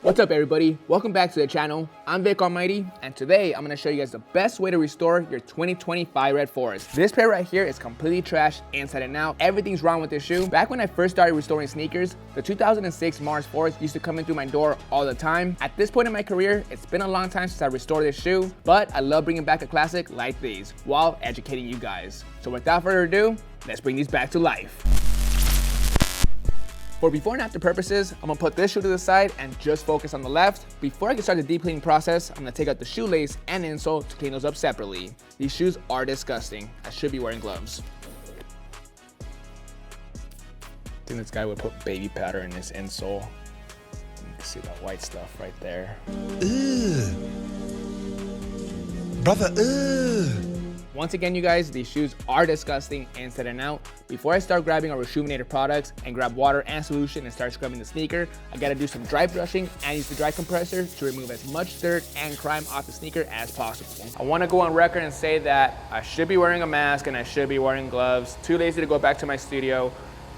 What's up everybody, welcome back to the channel. I'm Vick Almighty, and today I'm going to show you guys the best way to restore your 2025 Red Forest. This pair right here is completely trashed inside and out. Everything's wrong with this shoe. Back when I first started restoring sneakers, the 2006 Mars Forest used to come in through my door all the time. At this point in my career, it's been a long time since I restored this shoe, but I love bringing back a classic like these while educating you guys. So without further ado, let's bring these back to life. For before and after purposes, I'm gonna put this shoe to the side and just focus on the left. Before I can start the deep cleaning process, I'm gonna take out the shoelace and insole to clean those up separately. These shoes are disgusting. I should be wearing gloves. I think this guy would put baby powder in his insole. You can see that white stuff right there. Ugh. Brother, ugh. Once again, you guys, these shoes are disgusting inside and out. Before I start grabbing our Rejuvenator products and grab water and solution and start scrubbing the sneaker, I gotta do some dry brushing and use the dry compressor to remove as much dirt and grime off the sneaker as possible. I wanna go on record and say that I should be wearing a mask and I should be wearing gloves. Too lazy to go back to my studio,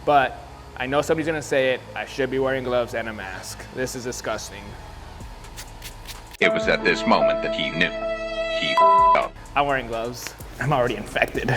but I know somebody's gonna say it, I should be wearing gloves and a mask. This is disgusting. It was at this moment that he knew. He up. I'm wearing gloves. I'm already infected.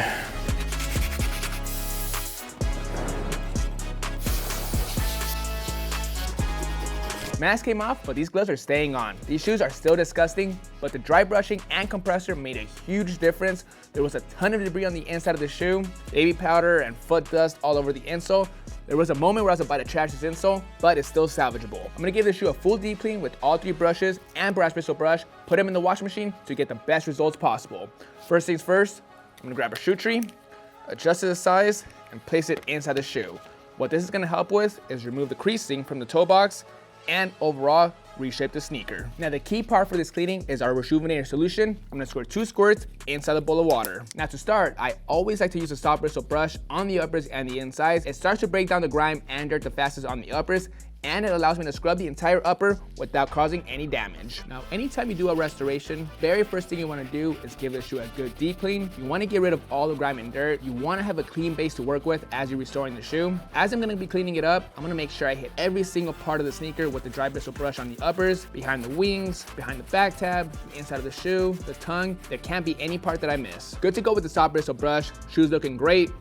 Mask came off, but these gloves are staying on. These shoes are still disgusting, but the dry brushing and compressor made a huge difference. There was a ton of debris on the inside of the shoe, baby powder and foot dust all over the insole. There was a moment where I was about to trash this insole, but it's still salvageable. I'm gonna give this shoe a full deep clean with all 3 brushes and brass bristle brush, put them in the washing machine to get the best results possible. First things first, I'm gonna grab a shoe tree, adjust it to size, and place it inside the shoe. What this is gonna help with is remove the creasing from the toe box and overall reshape the sneaker. Now the key part for this cleaning is our Rejuvenator solution. I'm gonna squirt 2 squirts inside a bowl of water. Now to start, I always like to use a soft bristle brush on the uppers and the insides. It starts to break down the grime and dirt the fastest on the uppers, and it allows me to scrub the entire upper without causing any damage. Now, anytime you do a restoration, very first thing you wanna do is give the shoe a good deep clean. You wanna get rid of all the grime and dirt. You wanna have a clean base to work with as you're restoring the shoe. As I'm gonna be cleaning it up, I'm gonna make sure I hit every single part of the sneaker with the dry bristle brush on the uppers, behind the wings, behind the back tab, the inside of the shoe, the tongue. There can't be any part that I miss. Good to go with the soft bristle brush. Shoe's looking great.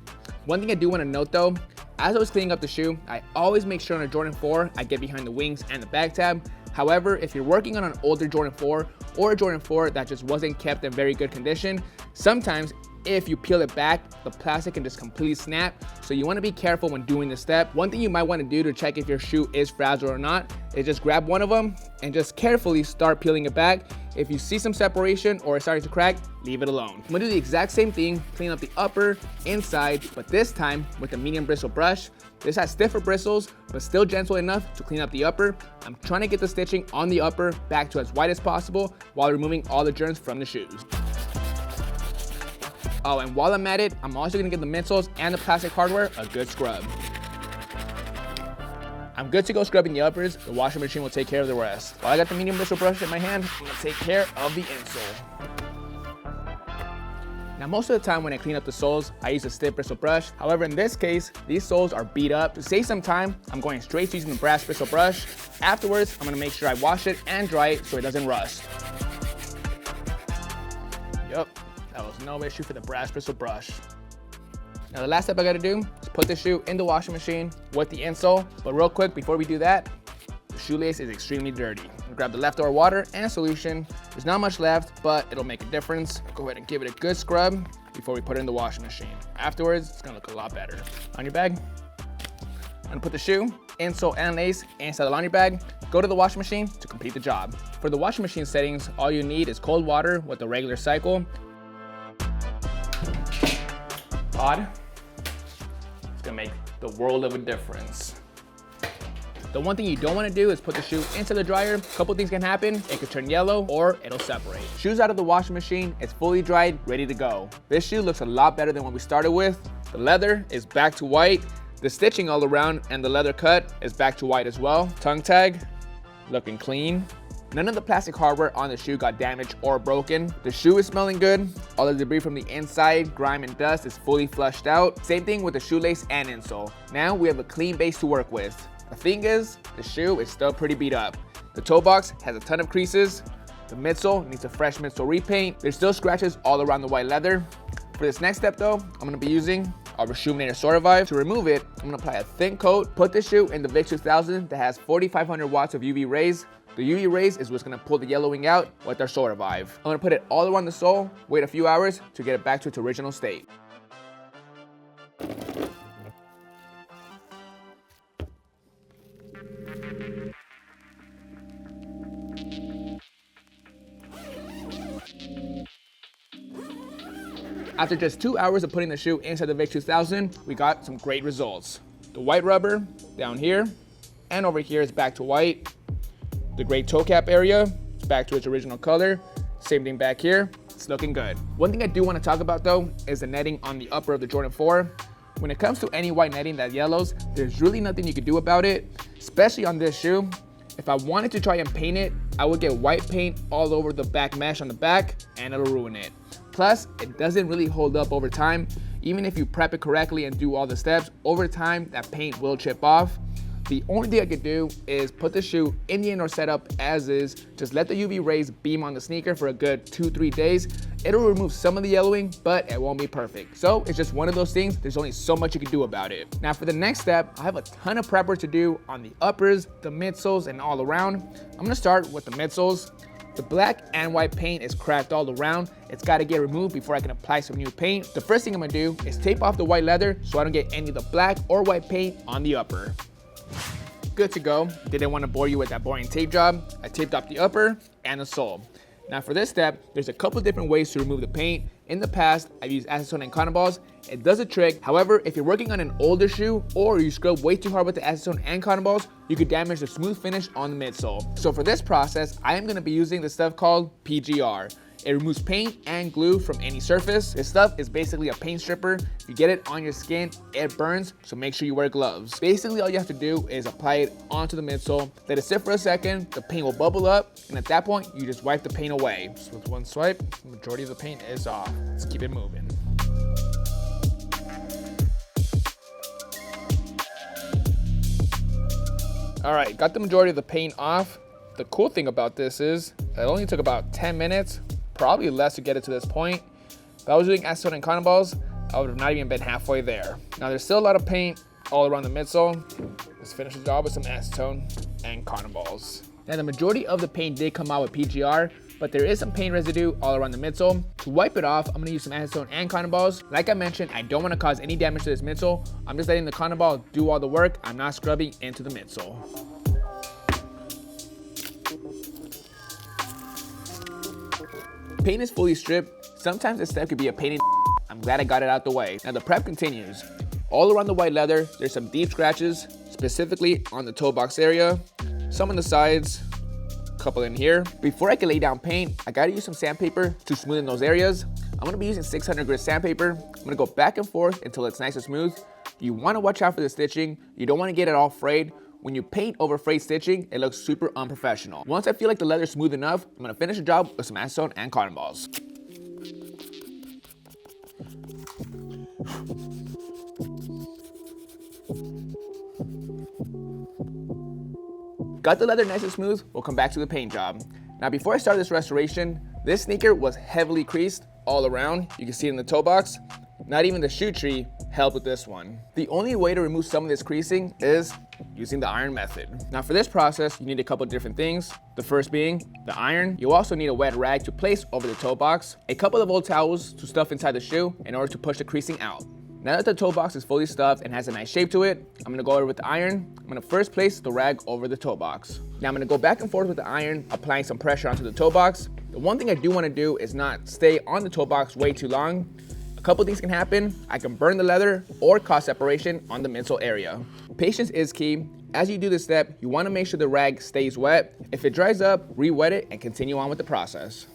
One thing I do wanna note though, as I was cleaning up the shoe, I always make sure on a Jordan 4, I get behind the wings and the back tab. However, if you're working on an older Jordan 4 or a Jordan 4 that just wasn't kept in very good condition, sometimes if you peel it back, the plastic can just completely snap. So you wanna be careful when doing this step. One thing you might wanna do to check if your shoe is fragile or not is just grab one of them and just carefully start peeling it back. If you see some separation or it's starting to crack, leave it alone. I'm gonna do the exact same thing, clean up the upper, inside, but this time with a medium bristle brush. This has stiffer bristles, but still gentle enough to clean up the upper. I'm trying to get the stitching on the upper back to as white as possible while removing all the germs from the shoes. Oh, and while I'm at it, I'm also gonna give the midsoles and the plastic hardware a good scrub. I'm good to go scrubbing the uppers. The washing machine will take care of the rest. While I got the medium bristle brush in my hand, I'm gonna take care of the insole. Now most of the time when I clean up the soles, I use a stiff bristle brush. However, in this case, these soles are beat up. To save some time, I'm going straight to using the brass bristle brush. Afterwards, I'm gonna make sure I wash it and dry it so it doesn't rust. Yup. That was no issue for the brass bristle brush. Now the last step I gotta do is put the shoe in the washing machine with the insole. But real quick, before we do that, the shoelace is extremely dirty. I'll grab the leftover water and solution. There's not much left, but it'll make a difference. Go ahead and give it a good scrub before we put it in the washing machine. Afterwards, it's gonna look a lot better. On your bag, I'm gonna put the shoe, insole, and lace inside the laundry bag. Go to the washing machine to complete the job. For the washing machine settings, all you need is cold water with a regular cycle. It's gonna make the world of a difference. The one thing you don't wanna do is put the shoe into the dryer. A couple things can happen. It could turn yellow or it'll separate. Shoes out of the washing machine, it's fully dried, ready to go. This shoe looks a lot better than what we started with. The leather is back to white. The stitching all around and the leather cut is back to white as well. Tongue tag, looking clean. None of the plastic hardware on the shoe got damaged or broken. The shoe is smelling good. All the debris from the inside, grime and dust is fully flushed out. Same thing with the shoelace and insole. Now we have a clean base to work with. The thing is, the shoe is still pretty beat up. The toe box has a ton of creases. The midsole needs a fresh midsole repaint. There's still scratches all around the white leather. For this next step though, I'm gonna be using our Reshominator Sortivive. To remove it, I'm gonna apply a thin coat, put the shoe in the Vick 2000 that has 4,500 watts of UV rays. The UV rays is what's gonna pull the yellowing out with our Sortivive. I'm gonna put it all around the sole, wait a few hours to get it back to its original state. After just 2 hours of putting the shoe inside the Vick 2000, we got some great results. The white rubber down here and over here is back to white. The gray toe cap area is back to its original color. Same thing back here, it's looking good. One thing I do want to talk about though is the netting on the upper of the Jordan 4. When it comes to any white netting that yellows, there's really nothing you can do about it, especially on this shoe. If I wanted to try and paint it, I would get white paint all over the back mesh on the back and it'll ruin it. Plus, it doesn't really hold up over time. Even if you prep it correctly and do all the steps, over time that paint will chip off. The only thing I could do is put the shoe in the indoor setup as is, just let the UV rays beam on the sneaker for a good 2-3 days. It'll remove some of the yellowing, but it won't be perfect. So it's just one of those things, there's only so much you can do about it. Now for the next step, I have a ton of prep work to do on the uppers, the midsoles, and all around. I'm gonna start with the midsoles. The black and white paint is cracked all around. It's gotta get removed before I can apply some new paint. The first thing I'm gonna do is tape off the white leather so I don't get any of the black or white paint on the upper. Good to go. Didn't want to bore you with that boring tape job. I taped off the upper and the sole. Now for this step, there's a couple different ways to remove the paint. In the past, I've used acetone and cotton balls. It does a trick. However, if you're working on an older shoe or you scrub way too hard with the acetone and cotton balls, you could damage the smooth finish on the midsole. So for this process, I am going to be using this stuff called PGR. It removes paint and glue from any surface. This stuff is basically a paint stripper. If you get it on your skin, it burns, so make sure you wear gloves. Basically, all you have to do is apply it onto the midsole, let it sit for a second, the paint will bubble up, and at that point, you just wipe the paint away. So with one swipe, the majority of the paint is off. Let's keep it moving. All right, got the majority of the paint off. The cool thing about this is it only took about 10 minutes, probably less to get it to this point. If I was doing acetone and cotton balls, I would have not even been halfway there. Now there's still a lot of paint all around the midsole. Let's finish the job with some acetone and cotton balls. Now the majority of the paint did come out with PGR, but there is some paint residue all around the midsole. To wipe it off, I'm gonna use some acetone and cotton balls. Like I mentioned, I don't wanna cause any damage to this midsole. I'm just letting the cotton ball do all the work. I'm not scrubbing into the midsole. Paint is fully stripped. Sometimes this step could be a pain in the I'm glad I got it out the way. Now the prep continues. All around the white leather, there's some deep scratches, specifically on the toe box area, some on the sides, a couple in here. Before I can lay down paint, I gotta use some sandpaper to smoothen those areas. I'm gonna be using 600 grit sandpaper. I'm gonna go back and forth until it's nice and smooth. You wanna watch out for the stitching. You don't wanna get it all frayed. When you paint over frayed stitching, it looks super unprofessional. Once I feel like the leather's smooth enough, I'm gonna finish the job with some acetone and cotton balls. Got the leather nice and smooth, we'll come back to the paint job. Now before I start this restoration, this sneaker was heavily creased all around. You can see it in the toe box. Not even the shoe tree helped with this one. The only way to remove some of this creasing is using the iron method. Now for this process, you need a couple different things. The first being the iron. You also need a wet rag to place over the toe box, a couple of old towels to stuff inside the shoe in order to push the creasing out. Now that the toe box is fully stuffed and has a nice shape to it, I'm gonna go over with the iron. I'm gonna first place the rag over the toe box. Now I'm gonna go back and forth with the iron, applying some pressure onto the toe box. The one thing I do wanna do is not stay on the toe box way too long. A couple things can happen. I can burn the leather or cause separation on the midsole area. Patience is key. As you do this step, you wanna make sure the rag stays wet. If it dries up, re-wet it and continue on with the process.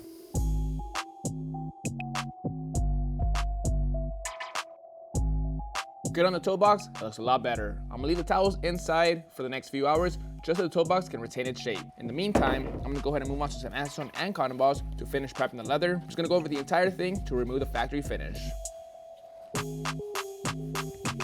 Good on the toe box, it looks a lot better. I'm gonna leave the towels inside for the next few hours just so the toe box can retain its shape. In the meantime, I'm gonna go ahead and move on to some acetone and cotton balls to finish prepping the leather. I'm just gonna go over the entire thing to remove the factory finish.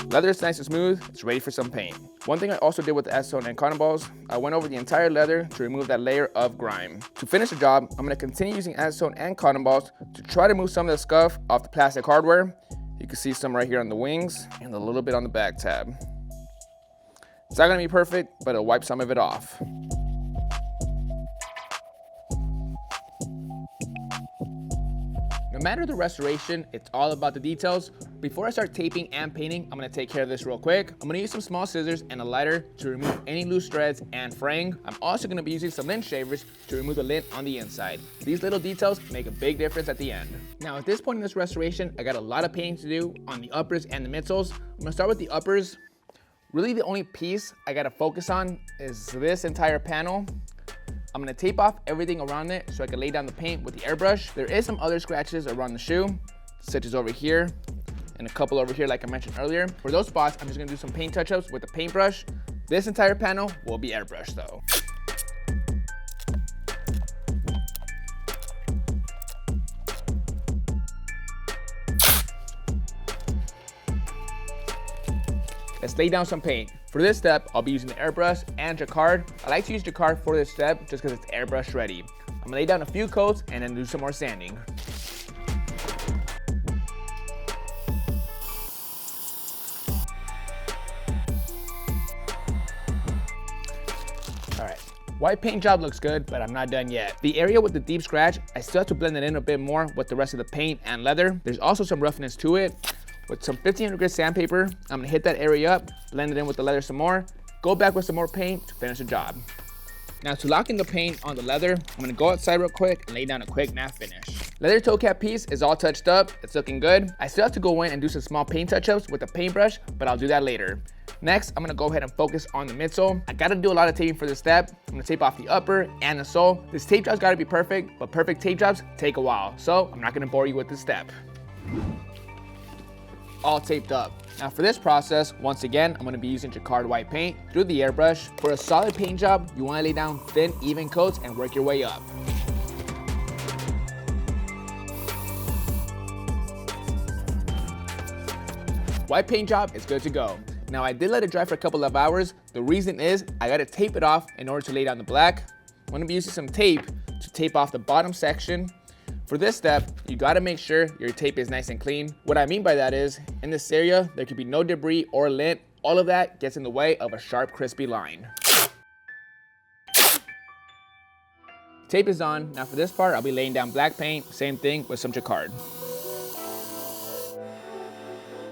Leather is nice and smooth, it's ready for some paint. One thing I also did with the acetone and cotton balls, I went over the entire leather to remove that layer of grime. To finish the job, I'm going to continue using acetone and cotton balls to try to move some of the scuff off the plastic hardware. You can see some right here on the wings and a little bit on the back tab. It's not going to be perfect, but it'll wipe some of it off. No matter the restoration, it's all about the details. Before I start taping and painting, I'm gonna take care of this real quick. I'm gonna use some small scissors and a lighter to remove any loose threads and fraying. I'm also gonna be using some lint shavers to remove the lint on the inside. These little details make a big difference at the end. Now at this point in this restoration, I got a lot of painting to do on the uppers and the midsoles. I'm gonna start with the uppers. Really the only piece I gotta focus on is this entire panel. I'm gonna tape off everything around it so I can lay down the paint with the airbrush. There is some other scratches around the shoe, such as over here, and a couple over here like I mentioned earlier. For those spots, I'm just gonna do some paint touch-ups with the paintbrush. This entire panel will be airbrushed though. Let's lay down some paint. For this step, I'll be using the airbrush and jacquard. I like to use jacquard for this step just because it's airbrush ready. I'm gonna lay down a few coats and then do some more sanding. All right, white paint job looks good, but I'm not done yet. The area with the deep scratch, I still have to blend it in a bit more with the rest of the paint and leather. There's also some roughness to it. With some 1500 grit sandpaper, I'm gonna hit that area up, blend it in with the leather some more, go back with some more paint to finish the job. Now to lock in the paint on the leather, I'm gonna go outside real quick and lay down a quick matte finish. Leather toe cap piece is all touched up, it's looking good. I still have to go in and do some small paint touch-ups with the paintbrush, but I'll do that later. Next, I'm gonna go ahead and focus on the midsole. I gotta do a lot of taping for this step. I'm gonna tape off the upper and the sole. This tape job's gotta be perfect, but perfect tape jobs take a while, so I'm not gonna bore you with this step. All taped up. Now for this process, once again, I'm gonna be using jacquard white paint through the airbrush. For a solid paint job, you wanna lay down thin, even coats and work your way up. White paint job is good to go. Now I did let it dry for a couple of hours. The reason is I gotta tape it off in order to lay down the black. I'm gonna be using some tape to tape off the bottom section. For this step, you gotta make sure your tape is nice and clean. What I mean by that is, in this area, there could be no debris or lint. All of that gets in the way of a sharp, crispy line. Tape is on. Now for this part, I'll be laying down black paint, same thing with some jacquard.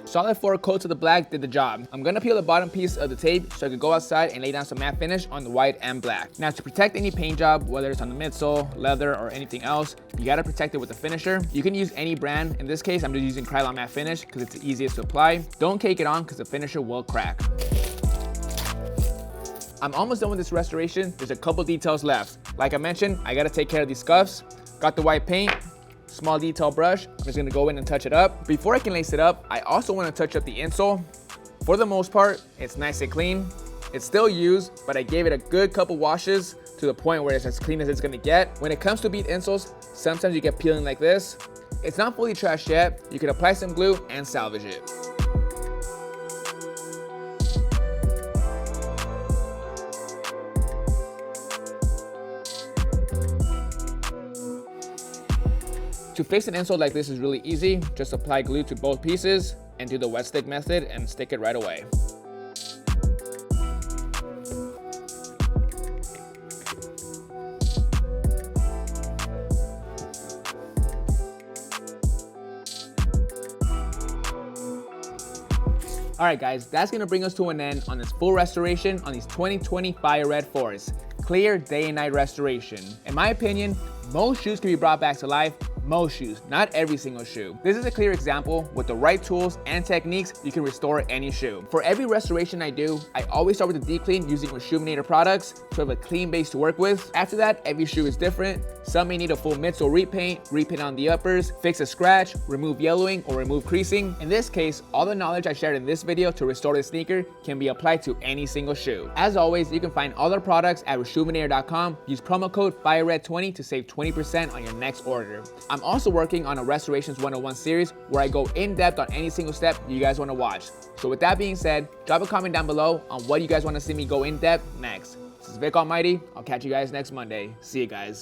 Solid 4 coats of the black did the job. I'm gonna peel the bottom piece of the tape so I can go outside and lay down some matte finish on the white and black. Now to protect any paint job, whether it's on the midsole, leather, or anything else, you gotta protect it with a finisher. You can use any brand. In this case, I'm just using Krylon Matte Finish because it's the easiest to apply. Don't cake it on because the finisher will crack. I'm almost done with this restoration. There's a couple details left. Like I mentioned, I gotta take care of these scuffs. Got the white paint. Small detail brush. I'm just gonna go in and touch it up. Before I can lace it up, I also wanna touch up the insole. For the most part, it's nice and clean. It's still used, but I gave it a good couple washes to the point where it's as clean as it's gonna get. When it comes to bead insoles, sometimes you get peeling like this. It's not fully trashed yet. You can apply some glue and salvage it. To fix an insole like this is really easy. Just apply glue to both pieces and do the wet stick method and stick it right away. All right guys, that's gonna bring us to an end on this full restoration on these 2020 Fire Red 4s. Clear day and night restoration. In my opinion, most shoes can be brought back to life. Most shoes, not every single shoe. This is a clear example. With the right tools and techniques, you can restore any shoe. For every restoration I do, I always start with a deep clean using Reshoevn8r products to have a clean base to work with. After that, every shoe is different. Some may need a full midsole repaint on the uppers, fix a scratch, remove yellowing, or remove creasing. In this case, all the knowledge I shared in this video to restore the sneaker can be applied to any single shoe. As always, you can find all their products at Reshoevn8r.com. Use promo code FIRERED20 to save 20% on your next order. I'm I'm also working on a Restorations 101 series where I go in depth on any single step you guys want to watch. So with that being said, drop a comment down below on what you guys want to see me go in depth next. This is Vick Almighty. I'll catch you guys next Monday. See you guys.